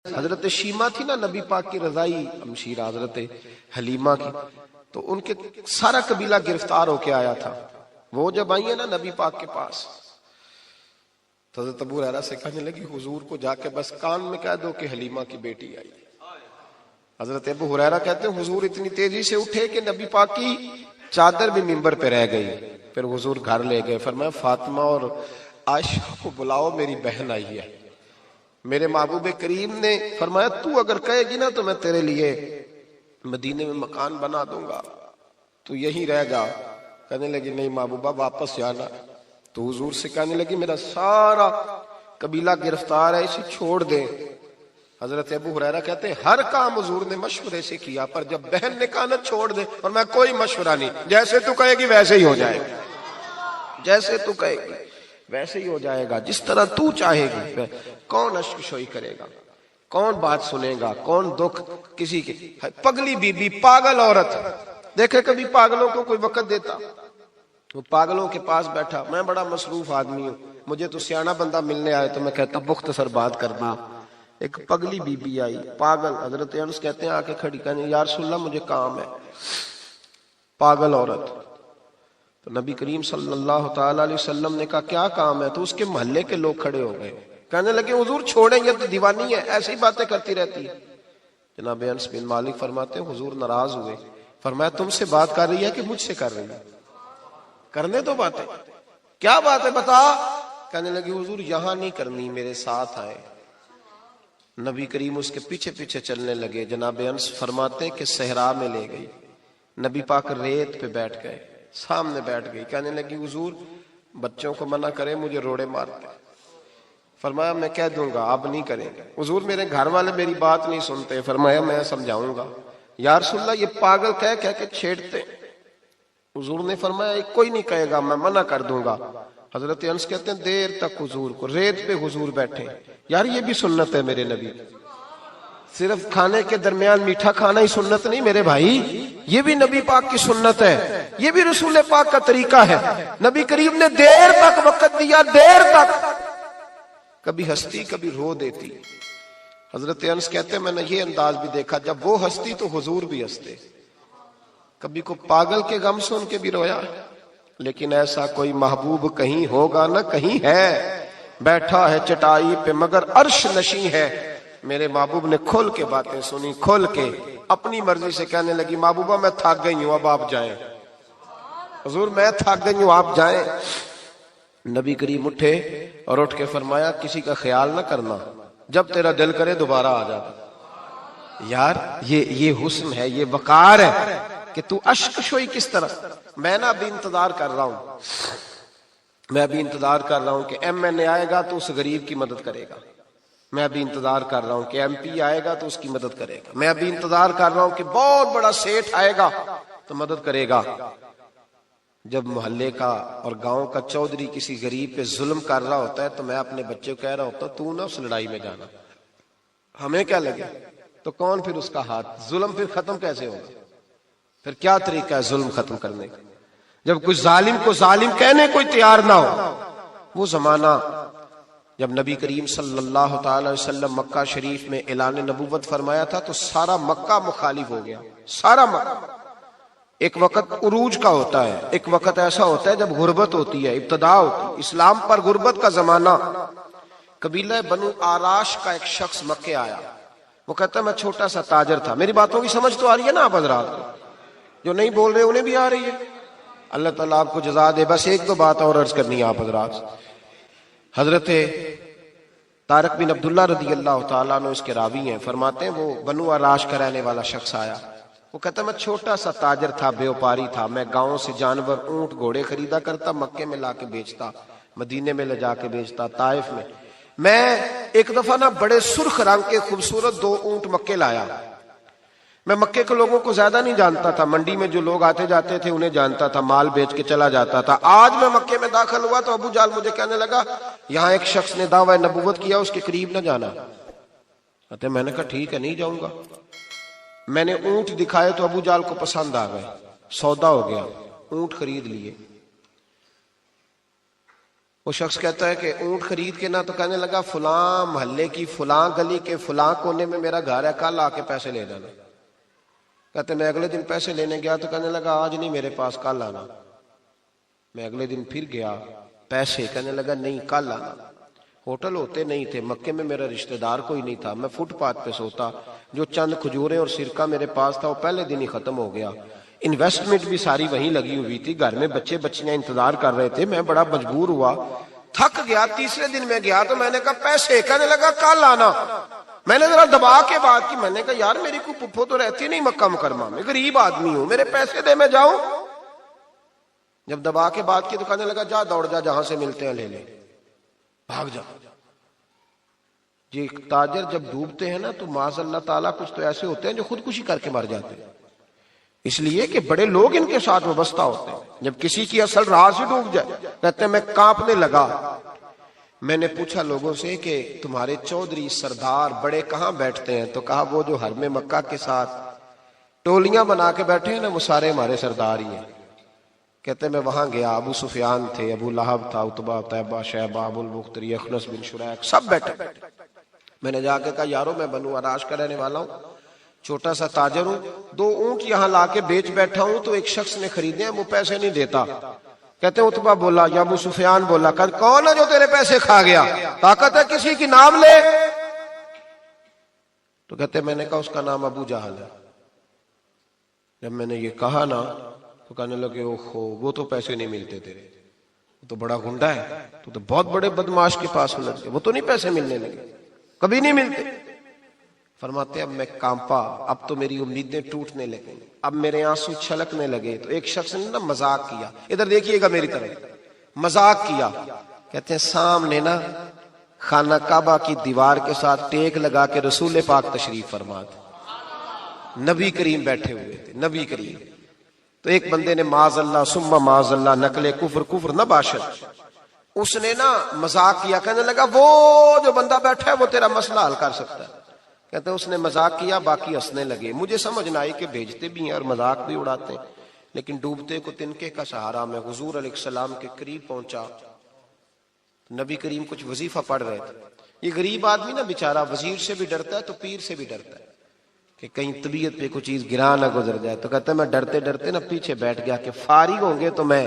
حضرت شیما تھی نا نبی پاک کی رضائی ہمشیرہ حضرت حلیمہ کی، تو ان کے سارا قبیلہ گرفتار ہو کے آیا تھا. وہ جب آئی ہیں نا نبی پاک کے پاس تو حضرت ابو ہریرہ سے کہنے لگی حضور کو جا کے بس کان میں کہہ دو کہ حلیمہ کی بیٹی آئی. حضرت ابو ہریرہ کہتے ہیں حضور اتنی تیزی سے اٹھے کہ نبی پاک کی چادر بھی منبر پہ رہ گئی. پھر حضور گھر لے گئے، فرمایا فاطمہ اور عائشہ کو بلاؤ، میری بہن آئی ہے. میرے محبوب کریم نے فرمایا تو اگر کہے گی نا تو میں تیرے لیے مدینے میں مکان بنا دوں گا، تو یہیں رہ جا. کہنے لگی نہیں محبوبہ واپس جانا. تو حضور سے کہنے لگی میرا سارا قبیلہ گرفتار ہے، اسے چھوڑ دیں. حضرت ابو ہریرہ کہتے ہیں ہر کام حضور نے مشورے سے کیا، پر جب بہن نے کہا نہ چھوڑ دے، اور میں کوئی مشورہ نہیں، جیسے تو کہے گی ویسے ہی ہو جائے گا، جیسے تو کہے گی ویسے ہی ہو جائے گا، جس طرح تو چاہے گی. کون اشک شوئی کرے گا، کون بات سنے گا، کون دکھ کسی کے. پگلی بی بی پاگل عورت، دیکھے کبھی پاگلوں کو کوئی وقت دیتا؟ وہ پاگلوں کے پاس بیٹھا، میں بڑا مصروف آدمی ہوں، مجھے تو سیاںا بندہ ملنے آئے تو میں کہتا مختصر بات کرنا. ایک پگلی بی بی آئی پاگل، حضرت انس کہتے ہیں آ کے کھڑی، کہنے یا رسول اللہ مجھے کام ہے. پاگل عورت. تو نبی کریم صلی اللہ تعالی علیہ وسلم نے کہا کیا کام ہے؟ تو اس کے محلے کے لوگ کھڑے ہو گئے، کہنے لگے حضور چھوڑیں گے تو دیوانی ہے، ایسی ہی باتیں کرتی رہتی ہے. جناب انس بن مالک فرماتے ہیں حضور ناراض ہوئے، فرمایا تم سے بات کر رہی ہے کہ مجھ سے کر رہی ہے؟ کرنے دو باتیں. کیا بات ہے بتا؟ کہنے لگی حضور یہاں نہیں کرنی، میرے ساتھ آئے. نبی کریم اس کے پیچھے پیچھے چلنے لگے. جناب انس فرماتے ہیں کہ صحرا میں لے گئی، نبی پاک ریت پہ بیٹھ گئے، سامنے بیٹھ گئی. کہنے لگی حضور بچوں کو منع کریں، مجھے روڑے مارتے. فرمایا میں کہہ دوں گا، اب نہیں کریں گے. حضور میرے گھر والے میری بات نہیں سنتے. فرمایا میں سمجھاؤں گا. یا رسول اللہ یہ پاگل کہہ کے چھیڑتے. حضور نے فرمایا کوئی نہیں کہے گا، میں منع کر دوں گا. حضرت انس کہتے ہیں دیر تک حضور کو ریت پہ حضور بیٹھے. یار یہ بھی سنت ہے میرے نبی، صرف کھانے کے درمیان میٹھا کھانا ہی سنت نہیں میرے بھائی، یہ بھی نبی پاک کی سنت ہے، یہ بھی رسول پاک کا طریقہ ہے. نبی کریم نے دیر تک وقت دیا، دیر تک. کبھی ہستی کبھی رو دیتی. حضرت انس کہتے ہیں میں نے یہ انداز بھی دیکھا، جب وہ ہستی تو حضور بھی ہستے. کبھی کو پاگل کے غم سن کے بھی رویا. لیکن ایسا کوئی محبوب کہیں ہوگا نہ کہیں ہے، بیٹھا ہے چٹائی پہ مگر عرش نشیں ہے. میرے محبوب نے کھول کے باتیں سنی، کھول کے اپنی مرضی سے. کہنے لگی محبوبہ میں تھک گئی ہوں، اب آپ جائیں. حضور میں تھک گئی ہوں، آپ جائیں. نبی کریم اٹھے اور اٹھ کے فرمایا کسی کا خیال نہ کرنا، جب تیرا دل کرے دوبارہ آ جا. یار یہ حسن ہے، یہ وقار ہے کہ تو اشک شوئی کس طرح. میں نا ابھی انتظار کر رہا ہوں، میں ابھی انتظار کر رہا ہوں کہ ایم این اے آئے گا تو اس غریب کی مدد کرے گا. میں ابھی انتظار کر رہا ہوں کہ ایم پی آئے گا تو اس کی مدد کرے گا. میں ابھی انتظار کر رہا ہوں کہ بہت بڑا سیٹھ آئے گا تو مدد کرے گا. جب محلے کا اور گاؤں کا چودھری کسی غریب پہ ظلم کر رہا ہوتا ہے تو میں اپنے بچے کو کہہ رہا ہوتا تو نہ اس لڑائی میں جانا، ہمیں کیا لگے. تو کون پھر اس کا ہاتھ؟ ظلم پھر ختم کیسے ہوگا؟ پھر کیا طریقہ ہے ظلم ختم کرنے کا؟ جب کوئی ظالم کو ظالم کہنے کوئی تیار نہ ہو. وہ زمانہ جب نبی کریم صلی اللہ تعالی وسلم مکہ شریف میں اعلان نبوت فرمایا تھا تو سارا مکہ مخالف ہو گیا، سارا مکہ. ایک وقت عروج کا ہوتا ہے، ایک وقت ایسا ہوتا ہے جب غربت ہوتی ہے، ابتدا ہوتی ہے اسلام پر غربت کا زمانہ. قبیلہ بنو آراش کا ایک شخص مکے آیا. وہ کہتا ہے میں چھوٹا سا تاجر تھا. میری باتوں کی سمجھ تو آ رہی ہے نا آپ حضرات کو؟ جو نہیں بول رہے انہیں بھی آ رہی ہے. اللہ تعالیٰ آپ کو جزا دے. بس ایک دو بات اور عرض کرنی ہے آپ حضرات. حضرت طارق بن عبداللہ رضی اللہ تعالیٰ عنہ اس کے راوی ہیں، فرماتے ہیں وہ بنو آراش کا رہنے والا شخص آیا. وہ کہتا ہے میں چھوٹا سا تاجر تھا، بیوپاری تھا. میں گاؤں سے جانور اونٹ گھوڑے خریدا کرتا، مکے میں لا کے بیچتا، مدینے میں لے جا کے بیچتا، طائف میں. میں ایک دفعہ نا بڑے سرخ رنگ کے خوبصورت 2 اونٹ مکے لایا. میں مکے کے لوگوں کو زیادہ نہیں جانتا تھا، منڈی میں جو لوگ آتے جاتے تھے انہیں جانتا تھا، مال بیچ کے چلا جاتا تھا. آج میں مکے میں داخل ہوا تو ابو جال مجھے کہنے لگا یہاں ایک شخص نے دعویٰ نبوت کیا، اس کے قریب نہ جانا. میں نے کہا ٹھیک ہے نہیں جاؤں گا. میں نے اونٹ دکھائے تو ابو جال کو پسند آ گئے، سودا ہو گیا، اونٹ خرید لیے. وہ شخص کہتا ہے کہ اونٹ خرید کے نا، تو کہنے لگا فلاں محلے کی فلاں گلی کے فلاں کونے میں میرا گھر ہے، کل آ کے پیسے لے جانا۔ کہتے میں اگلے دن پیسے لینے گیا تو کہنے لگا آج نہیں میرے پاس، کل آنا۔ میں اگلے دن پھر گیا، پیسے، کہنے لگا نہیں کل آنا۔ ہوٹل ہوتے نہیں تھے، مکے میں میرا رشتہ دار کوئی نہیں تھا، میں فٹ پاتھ پہ سوتا، جو چند کھجوریں اور سرکہ میرے پاس تھا وہ پہلے دن ہی ختم ہو گیا۔ انویسٹمنٹ بھی ساری وہیں لگی ہوئی تھی، گھر میں بچے بچیاں انتظار کر رہے تھے، میں بڑا مجبور ہوا، تھک گیا۔ تیسرے دن میں گیا تو میں نے کہا پیسے، کہنے لگا کل آنا۔ میں نے ذرا دبا کے بات کی، میں نے کہا یار میری کوئی پھپھو تو رہتی نہیں مکہ مکرمہ میں، غریب آدمی ہوں، میرے پیسے دے میں جاؤں۔ جب دبا کے بات کی تو کہنے لگا جا دوڑ جا، جہاں سے ملتے ہیں لے لے، بھاگ جا۔ یہ تاجر جب ڈوبتے ہیں نا تو معاذ اللہ تعالیٰ کچھ تو ایسے ہوتے ہیں جو خودکشی کر کے مر جاتے ہیں، اس لیے کہ بڑے لوگ ان کے ساتھ وابستہ ہوتے ہیں۔ جب کسی کی اصل راہ سے ڈوب جائے کہتے ہیں میں کانپنے لگا۔ میں نے پوچھا لوگوں سے کہ تمہارے چودھری سردار بڑے کہاں بیٹھتے ہیں؟ تو کہا وہ جو حرم مکہ کے ساتھ ٹولیاں بنا کے بیٹھے ہیں نا، وہ سارے ہمارے سردار ہی ہیں۔ کہتے میں وہاں گیا، ابو سفیان تھے، ابو لہب تھا، عتبہ، طیبہ، شیبہ، ابو البختری، اخنس بن شریک، سب بیٹھے۔ میں نے جا کے کہا یارو میں بنو عراش کا رہنے والا ہوں، چھوٹا سا تاجر ہوں، 2 اونٹ یہاں لا کے بیچ بیٹھا ہوں، تو ایک شخص نے خریدے ہیں، وہ پیسے نہیں دیتا۔ کہتے ہیں عتبہ بولا یا ابو سفیان بولا، کون ہے جو تیرے پیسے کھا گیا؟ طاقت ہے کسی کی نام لے؟ تو کہتے میں نے کہا اس کا نام ابو جہل ہے۔ جب میں نے یہ کہا نا تو کہنے لگے اوہو وہ تو پیسے نہیں ملتے تیرے، وہ تو بڑا گنڈا ہے، تو بہت بڑے بدماش کے پاس لگ گئے، وہ تو نہیں پیسے ملنے لگے، کبھی نہیں ملتے۔ فرماتے اب میں کانپا، اب تو میری امیدیں ٹوٹنے لگیں، اب میرے آنسو چھلکنے لگے۔ تو ایک شخص نے نا مذاق کیا، ادھر دیکھیے گا میری طرف، مذاق کیا۔ کہتے ہیں سامنے نا خانہ کعبہ کی دیوار کے ساتھ ٹیک لگا کے رسول پاک تشریف فرما تھے، نبی کریم بیٹھے ہوئے تھے، نبی کریم۔ تو ایک بندے نے معاذ اللہ ثم معاذ اللہ نقل کفر نہ باشد، اس نے نا مذاق کیا، کہنے لگا وہ جو بندہ بیٹھا ہے وہ تیرا مسئلہ حل کر سکتا ہے۔ کہتے ہیں اس نے مذاق کیا، باقی ہنسنے لگے۔ مجھے سمجھ نہ آئی کہ بھیجتے بھی ہیں اور مذاق بھی اڑاتے ہیں، لیکن ڈوبتے کو تنکے کا سہارا میں حضور علیہ السلام کے قریب پہنچا۔ نبی کریم کچھ وظیفہ پڑھ رہے تھے۔ یہ غریب آدمی نا بیچارہ وزیر سے بھی ڈرتا ہے تو پیر سے بھی ڈرتا ہے کہ کہیں طبیعت پہ کوئی چیز گرا نہ گزر جائے۔ تو کہتا ہے میں ڈرتے ڈرتے نا پیچھے بیٹھ گیا کہ فارغ ہوں گے تو میں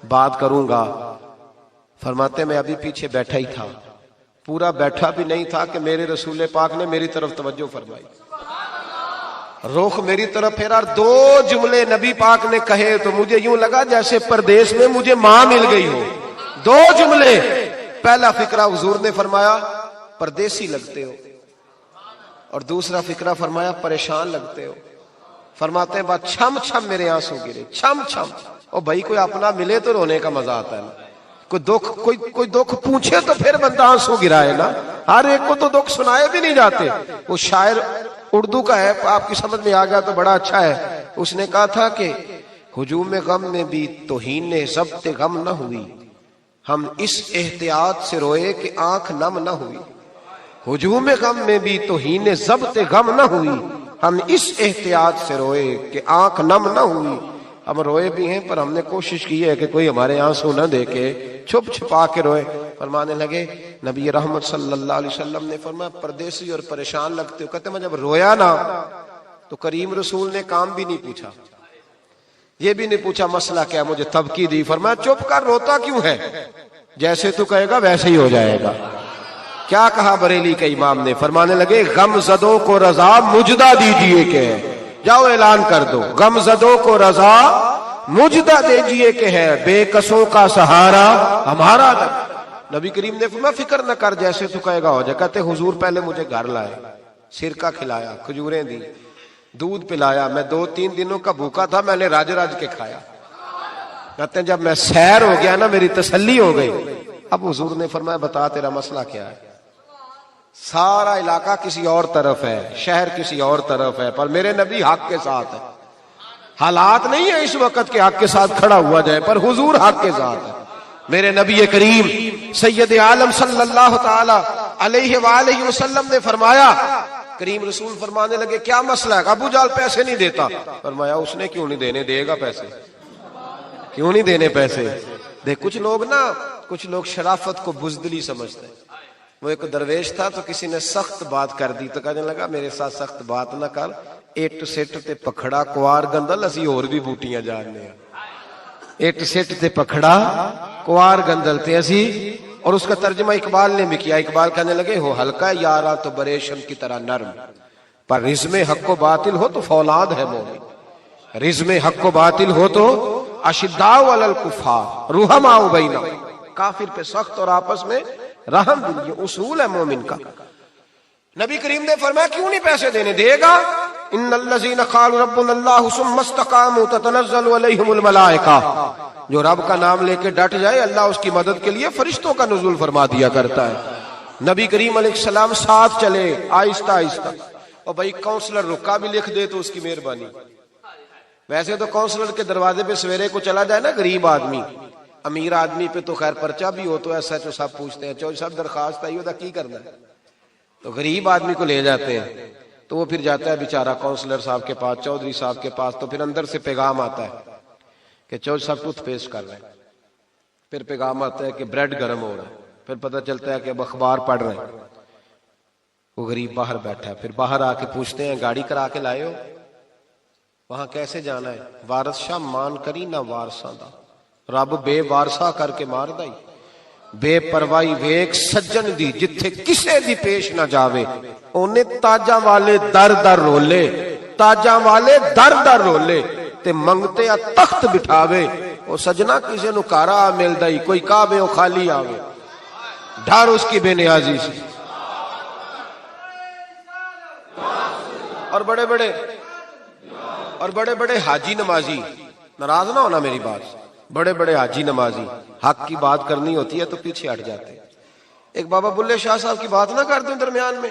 بات کروں گا۔ فرماتے میں ابھی پیچھے بیٹھا ہی تھا، پورا بیٹھا بھی نہیں تھا کہ میرے رسول پاک نے میری طرف توجہ فرمائی، رخ میری طرف پھیرا، 2 جملے نبی پاک نے کہے تو مجھے یوں لگا جیسے پردیس میں مجھے ماں مل گئی ہو۔ 2 جملے، پہلا فقرہ حضور نے فرمایا پردیسی لگتے ہو، اور دوسرا فقرہ فرمایا پریشان لگتے ہو۔ فرماتے ہیں بات چھم چھم میرے آنسو گرے، چھم چھم۔ اور بھائی کوئی اپنا ملے تو رونے کا مزہ آتا ہے نا، کوئی دکھ پوچھے تو پھر بندہ آنسو گرائے نا، ہر ایک کو تو دکھ سنائے بھی نہیں جاتے۔ وہ شاعر اردو کا ہے، آپ کی سمجھ میں آ گیا تو بڑا اچھا ہے۔ اس نے کہا تھا کہ ہجوم غم میں بھی توہین ضبط غم نہ ہوئی، ہم اس احتیاط سے روئے کہ آنکھ نم نہ ہوئی۔ ہجوم غم میں بھی توہین ضبط غم نہ ہوئی، ہم اس احتیاط سے روئے کہ آنکھ نم نہ ہوئی۔ ہم روئے بھی ہیں پر ہم نے کوشش کی ہے کہ کوئی ہمارے آنسو نہ دیکھے، چھپ چھپا کے روئے۔ فرمانے لگے نبی رحمت صلی اللہ علیہ وسلم نے فرمایا پردیسی اور پریشان لگتے ہو۔ کہتے میں جب رویا نا تو کریم رسول نے کام بھی نہیں پوچھا، یہ بھی نہیں پوچھا مسئلہ کیا، مجھے تبکی دی۔ فرمایا چپ کر، روتا کیوں ہے، جیسے تو کہے گا ویسے ہی ہو جائے گا۔ کیا کہا بریلی کے امام نے؟ فرمانے لگے غم زدوں کو رضا مجدہ دیجئے کہ جاؤ اعلان کر دو، غم زدوں کو رضا مجدہ دیجئے کہ ہے بے کسوں کا سہارا ہمارا۔ نبی کریم نے فرمایا فکر نہ کر، جیسے تو کہے گا ہو جائے۔ کہتے حضور پہلے مجھے گھر لائے، سرکہ کھلایا، کھجوریں دی، دودھ پلایا، میں 2-3 دنوں کا بھوکا تھا، میں نے راج کے کھایا۔ کہتے ہیں جب میں سیر ہو گیا نا میری تسلی ہو گئی۔ اب حضور نے فرمایا بتا تیرا مسئلہ کیا ہے؟ سارا علاقہ کسی اور طرف ہے، شہر کسی اور طرف ہے، پر میرے نبی حق کے ساتھ ہے۔ حالات نہیں ہے اس وقت کہ حق کے ساتھ کھڑا ہوا جائے، پر حضور حق کے ساتھ ہے۔ میرے نبی کریم سید عالم صلی اللہ تعالی علیہ وآلہ وسلم نے فرمایا، کریم رسول فرمانے لگے کیا مسئلہ ہے؟ ابو جہل پیسے نہیں دیتا۔ فرمایا اس نے کیوں نہیں دینے، دے گا پیسے، کیوں نہیں دینے پیسے؟ دیکھ کچھ لوگ نا کچھ لوگ شرافت کو بزدلی سمجھتے ہیں. وہ ایک درویش تھا تو کسی نے سخت بات کر دی تو کہنے لگا میرے ساتھ سخت بات نہ کر, اٹ سٹ تے پکھڑا کوار گندل اسی اور بھی بوٹیاں جاننے ہیں. اٹ سٹ تے پکھڑا کوار گندل تے اسی. اور اس کا ترجمہ اقبال نے بھی کیا. اقبال کہنے لگے ہو ہلکا یارا تو بریشم کی طرح نرم, پر رزم حق و باطل ہو تو فولاد ہے مومن. رزم حق و باطل ہو تو اشداء علی الکفار رحماء بینہم, کافر پہ سخت اور آپس میں رحم دل, یہ اصول ہے مومن کا. نبی کریم نے فرمایا کیوں نہیں پیسے دینے, دے گا. ان الذین قالوا ربنا اللہ ثم استقاموا تتنزل علیہم الملائکہ, جو رب کا نام لے کے ڈٹ جائے اللہ اس کی مدد کے لیے فرشتوں کا نزول فرما دیا کرتا ہے. نبی کریم علیہ السلام ساتھ چلے آہستہ آہستہ. اور بھائی کونسلر رکا بھی لکھ دے تو اس کی مہربانی. ویسے تو کونسلر کے دروازے پہ سویرے کو چلا جائے نا غریب آدمی, امیر آدمی پہ تو خیر پرچہ بھی ہو تو ایسا ایچ او صاحب پوچھتے ہیں چودھری صاحب درخواست آئی ہوتا کی کرنا ہے, تو غریب آدمی کو لے جاتے ہیں تو وہ پھر جاتا ہے بیچارہ کونسلر صاحب کے پاس, چودھری صاحب کے پاس. تو پھر اندر سے پیغام آتا ہے کہ چودھری صاحب ٹوتھ پیسٹ کر رہے ہیں. پھر پیغام آتا ہے کہ بریڈ گرم ہو رہا ہے. پھر پتہ چلتا ہے کہ اب اخبار پڑھ رہے ہیں. وہ غریب باہر بیٹھا ہے. پھر باہر آ کے پوچھتے ہیں گاڑی کرا کے لائے ہو, وہاں کیسے جانا ہے؟ وارث شاہ مان کری نہ وارثاں دا, رب بے وارثا کر کے مار دائی. بے پروائی ویک سجن دی جتھے کسے دی پیش نہ جاوے, اونے تاجاں والے در در رولے, تاجاں والے در در رولے تے منگتے تخت بٹھاوے. او سجنا کسے نو کارا مل دائی, کوئی کعبے او خالی آوے, ڈھار اس کی بے نیازی سے. اور بڑے بڑے حاجی نمازی, ناراض نہ ہونا میری بات, بڑے بڑے حاجی نمازی حق کی بات کرنی ہوتی ہے تو پیچھے ہٹ جاتے ہیں. ایک بابا بلے شاہ صاحب کی بات نہ کر دوں درمیان میں.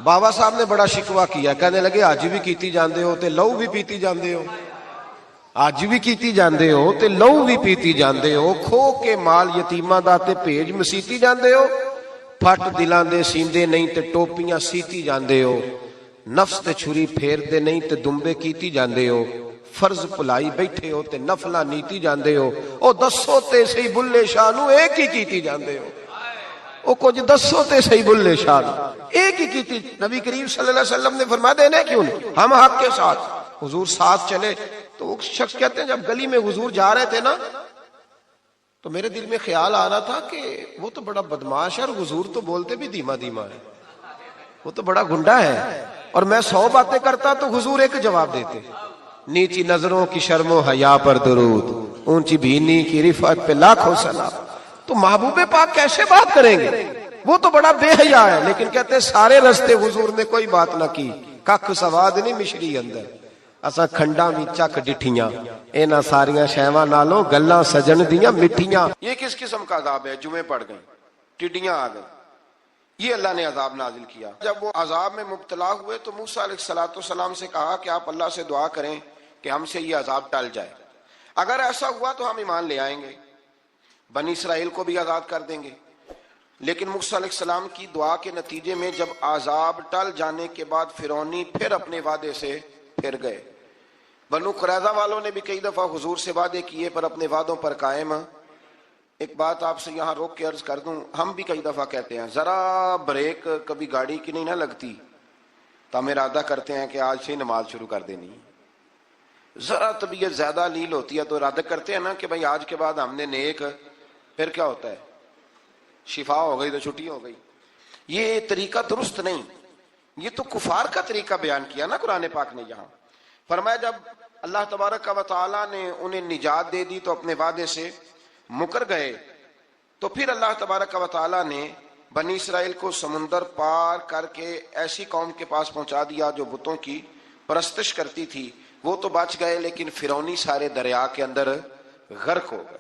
بابا صاحب نے بڑا شکوہ کیا, کہنے لگے حج بھی کیتی جاندے ہو تے لہو بھی پیتی جاندے ہو, حج بھی کیتی جاندے ہو تے لہو بھی پیتی جاندے ہو, کھو کے مال یتیماں دا تے بھیج مسیتی جاندے ہو, پھٹ دلاں دے سیندے نہیں تے ٹوپیاں سیتی جاندے ہو, نفس تے چھری پھیر دے نہیں تے دمبے کیتی جاندے ہو, فرض پلائی بیٹھے ہو تے نفلہ نیتی جاندے ہو. او دسو تے سی بلے شاہ نو ایک ہی کیتی جاندے ہو, او کچھ دسو تے سی بلے شاہ نو ایک ہی کیتی. نبی کریم صلی اللہ علیہ وسلم نے فرمایا دینے کیوں نہیں, ہم حق کے ساتھ. حضور ساتھ چلے تو وہ شخص کہتے ہیں جب گلی میں حضور جا رہے تھے نا تو میرے دل میں خیال آ رہا تھا کہ وہ تو بڑا بدماش ہے اور حضور تو بولتے بھی دھیما دھیما ہے, وہ تو بڑا گنڈا ہے, اور میں 100 باتیں کرتا تو حضور ایک جواب دیتے, نیچی نظروں کی شرم و حیا پر درود, اونچی بینی کی رفعت پہ لاکھوں سلام. تو محبوب پاک کیسے بات کریں گے, وہ تو بڑا بے حیا ہے. لیکن کہتے سارے رستے حضور نے کوئی بات نہ کی, ککھ سواد نہیں مشری اندر, اساں کھنڈاں وی چک ڈٹھیاں, اینا ساریاں شیواں نالوں گلاں سجن دیاں مٹھیاں. یہ کس قسم کا عذاب ہے؟ جمعے پڑ گئے, ٹڈیاں آ گئیں, یہ اللہ نے عذاب نازل کیا. جب وہ عذاب میں مبتلا ہوئے تو موسیٰ علیہ السلام سے کہا کہ آپ اللہ سے دعا کریں کہ ہم سے یہ عذاب ٹل جائے. اگر ایسا ہوا تو ہم ایمان لے آئیں گے, بنی اسرائیل کو بھی آزاد کر دیں گے. لیکن موسیٰ علیہ السلام کی دعا کے نتیجے میں جب عذاب ٹل جانے کے بعد فرعونی پھر اپنے وعدے سے پھر گئے. بنو قریظہ والوں نے بھی کئی دفعہ حضور سے وعدے کیے پر اپنے وعدوں پر قائم. ایک بات آپ سے یہاں روک کے عرض کر دوں, ہم بھی کئی دفعہ کہتے ہیں ذرا بریک کبھی گاڑی کی نہیں نہ لگتی تو ہم ارادہ کرتے ہیں کہ آج سے ہی نماز شروع کر دینی. ذرا طبیعت زیادہ لیل ہوتی ہے تو ارادہ کرتے ہیں نا کہ بھائی آج کے بعد ہم نے نیک, پھر کیا ہوتا ہے شفا ہو گئی تو چھٹی ہو گئی. یہ طریقہ درست نہیں, یہ تو کفار کا طریقہ بیان کیا نا قرآن پاک نے. یہاں فرمایا جب اللہ تبارک و تعالیٰ نے انہیں نجات دے دی تو اپنے وعدے سے مکر گئے, تو پھر اللہ تبارک و تعالیٰ نے بنی اسرائیل کو سمندر پار کر کے ایسی قوم کے پاس پہنچا دیا جو بتوں کی پرستش کرتی تھی. وہ تو بچ گئے لیکن فرعونی سارے دریا کے اندر غرق ہو گئے.